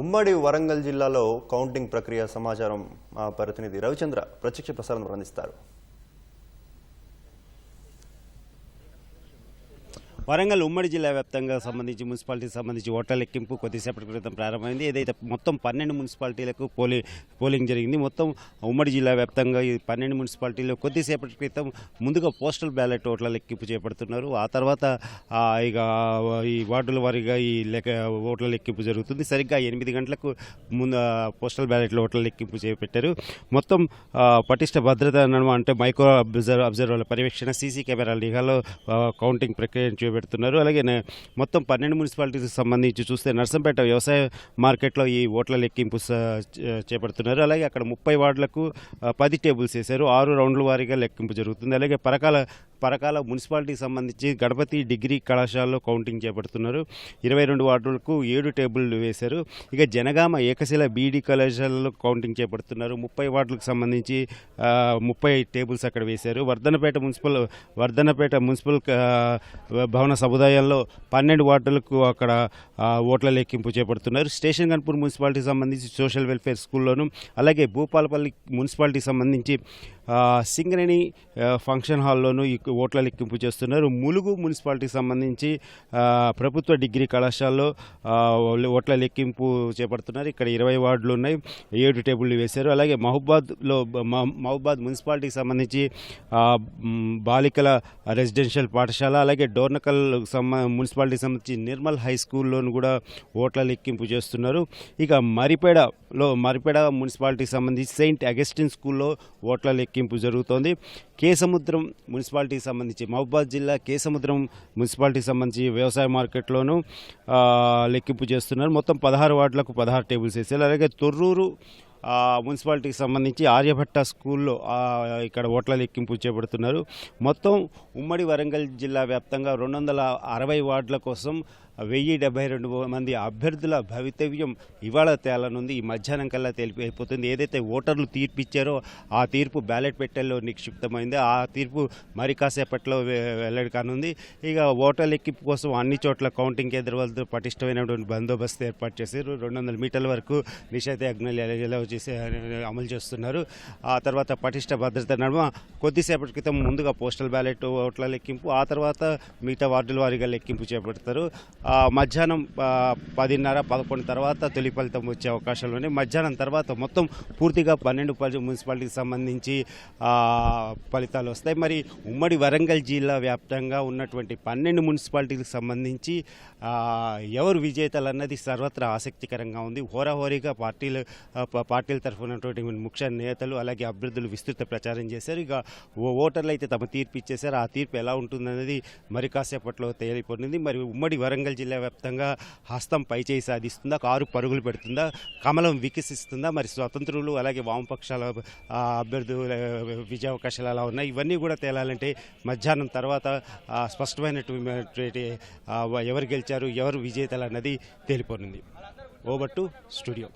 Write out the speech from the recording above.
ఉమ్మడి వరంగల్ జిల్లాలో కౌంటింగ్ ప్రక్రియ సమాచారం మా ప్రతినిధి రవిచంద్ర ప్రత్యక్ష ప్రసారం అందిస్తారు. వరంగల్ ఉమ్మడి జిల్లా వ్యాప్తంగా సంబంధించి మున్సిపాలిటీకి సంబంధించి ఓట్ల లెక్కింపు కొద్దిసేపటి క్రితం ప్రారంభమైంది. ఏదైతే మొత్తం 12 మున్సిపాలిటీలకు పోలింగ్ జరిగింది. మొత్తం ఉమ్మడి జిల్లా వ్యాప్తంగా ఈ 12 మున్సిపాలిటీలో కొద్దిసేపటి క్రితం ముందుగా పోస్టల్ బ్యాలెట్ ఓట్ల లెక్కింపు చేపడుతున్నారు. ఆ తర్వాత ఇక ఈ వార్డుల వారీగా ఈ ఓట్ల లెక్కింపు జరుగుతుంది. సరిగ్గా 8 గంటలకు ముందు పోస్టల్ బ్యాలెట్లో ఓట్ల లెక్కింపు చేపట్టారు. మొత్తం పటిష్ట భద్రత అంటే మైక్రో అబ్జర్వర్ల పర్యవేక్షణ, సీసీ కెమెరాల నిఘాలో కౌంటింగ్ ప్రక్రియ పెడుతున్నారు. అలాగే మొత్తం 12 మున్సిపాలిటీకి సంబంధించి చూస్తే నర్సంపేట వ్యవసాయ మార్కెట్లో ఈ ఓట్ల లెక్కింపు చేపడుతున్నారు. అలాగే అక్కడ 30 వార్డులకు 10 టేబుల్స్ వేశారు. 6 రౌండ్ల వారీగా లెక్కింపు జరుగుతుంది. అలాగే పరకాల మున్సిపాలిటీకి సంబంధించి గణపతి డిగ్రీ కళాశాలలో కౌంటింగ్ చేపడుతున్నారు. 22 వార్డులకు 7 టేబుల్లు వేశారు. ఇక జనగామ ఏకశిల బీడీ కళాశాలలో కౌంటింగ్ చేపడుతున్నారు. 30 వార్డులకు సంబంధించి 30 టేబుల్స్ అక్కడ వేశారు. వర్ధనపేట మున్సిపల్ భవన సముదాయంలో 12 వార్డులకు అక్కడ ఓట్ల లెక్కింపు చేపడుతున్నారు. స్టేషన్ గన్పూర్ మున్సిపాలిటీకి సంబంధించి సోషల్ వెల్ఫేర్ స్కూల్లోను, అలాగే భూపాలపల్లి మున్సిపాలిటీకి సంబంధించి సింగరేణి ఫంక్షన్ హాల్లోనూ ఈ ఓట్ల లెక్కింపు చేస్తున్నారు. ములుగు మున్సిపాలిటీకి సంబంధించి ప్రభుత్వ డిగ్రీ కళాశాలలో ఓట్ల లెక్కింపు చేపడుతున్నారు. ఇక్కడ 20 వార్డులు ఉన్నాయి, 7 టేబుల్లు వేశారు. అలాగే మహబూబాద్ మున్సిపాలిటీకి సంబంధించి బాలికల రెసిడెన్షియల్ పాఠశాల, అలాగే డోర్నకల్ మున్సిపాలిటీకి సంబంధించి నిర్మల్ హై స్కూల్లోను కూడా ఓట్ల లెక్కింపు చేస్తున్నారు. ఇక మరిపేడ మున్సిపాలిటీకి సంబంధించి సెయింట్ అగస్టిన్ స్కూల్లో ఓట్ల లెక్కింపు జరుగుతోంది. కేసముద్రం మున్సిపాలిటీకి సంబంధించి మహబూబాద్ జిల్లా కేసముద్రం మున్సిపాలిటీకి సంబంధించి వ్యవసాయ మార్కెట్లోనూ లెక్కింపు చేస్తున్నారు. మొత్తం 16 వార్డులకు 16 టేబుల్స్ వేసారు. అలాగే తొర్రూరు మున్సిపాలిటీకి సంబంధించి ఆర్యభట్ట స్కూల్లో ఇక్కడ ఓట్ల లెక్కింపు చేపడుతున్నారు. మొత్తం ఉమ్మడి వరంగల్ జిల్లా వ్యాప్తంగా 260 వార్డుల కోసం 1072 మంది అభ్యర్థుల భవితవ్యం ఇవాళ తేలనుంది. ఈ మధ్యాహ్నం కల్లా అయిపోతుంది. ఏదైతే ఓటర్లు తీర్పు ఇచ్చారో ఆ తీర్పు బ్యాలెట్ పెట్టెల్లో నిక్షిప్తమైంది. ఆ తీర్పు మరి కాసేపట్లో వెల్లడి కానుంది. ఇక ఓట్ల లెక్కింపు కోసం అన్ని చోట్ల కౌంటింగ్ కేంద్రాలతో పటిష్టమైనటువంటి బందోబస్తు ఏర్పాటు చేశారు. 200 మీటర్ల వరకు నిషేధాజ్ఞలు అమలు చేస్తున్నారు. ఆ తర్వాత పటిష్ట భద్రత నడుమ కొద్దిసేపటి క్రితం ముందుగా పోస్టల్ బ్యాలెట్ ఓట్ల లెక్కింపు, ఆ తర్వాత మిగతా వార్డుల వారీగా లెక్కింపు చేపడతారు. మధ్యాహ్నం 10:30-11 తర్వాత తొలి ఫలితం వచ్చే అవకాశాలు ఉన్నాయి. మధ్యాహ్నం తర్వాత మొత్తం పూర్తిగా 12 మున్సిపాలిటీకి సంబంధించి ఫలితాలు వస్తాయి. మరి ఉమ్మడి వరంగల్ జిల్లా వ్యాప్తంగా ఉన్నటువంటి 12 మున్సిపాలిటీలకు సంబంధించి ఎవరు విజేతలు అన్నది సర్వత్రా ఆసక్తికరంగా ఉంది. హోరాహోరీగా పార్టీల తరఫున ఉన్నటువంటి ముఖ్య నేతలు అలాగే అభ్యర్థులు విస్తృత ప్రచారం చేశారు. ఇక ఓటర్లు అయితే తమ తీర్పు ఇచ్చేశారు. ఆ తీర్పు ఎలా ఉంటుందన్నది మరి కాసేపట్లో తేలిపోయింది. మరి ఉమ్మడి వరంగల్ జిల్లా వ్యాప్తంగా హస్తం పైచేయి సాధిస్తుందా, కారు పరుగులు పెడుతుందా, కమలం వికసిస్తుందా, మరి స్వతంత్రులు అలాగే వామపక్షాల అభ్యర్థుల విజయావకాశాలు ఎలా ఉన్నాయి, ఇవన్నీ కూడా తేలాలంటే మధ్యాహ్నం తర్వాత స్పష్టమైనటువంటి ఎవరు గెలిచారు, ఎవరు విజేతలు అన్నది తేలిపోనుంది. Over to studio.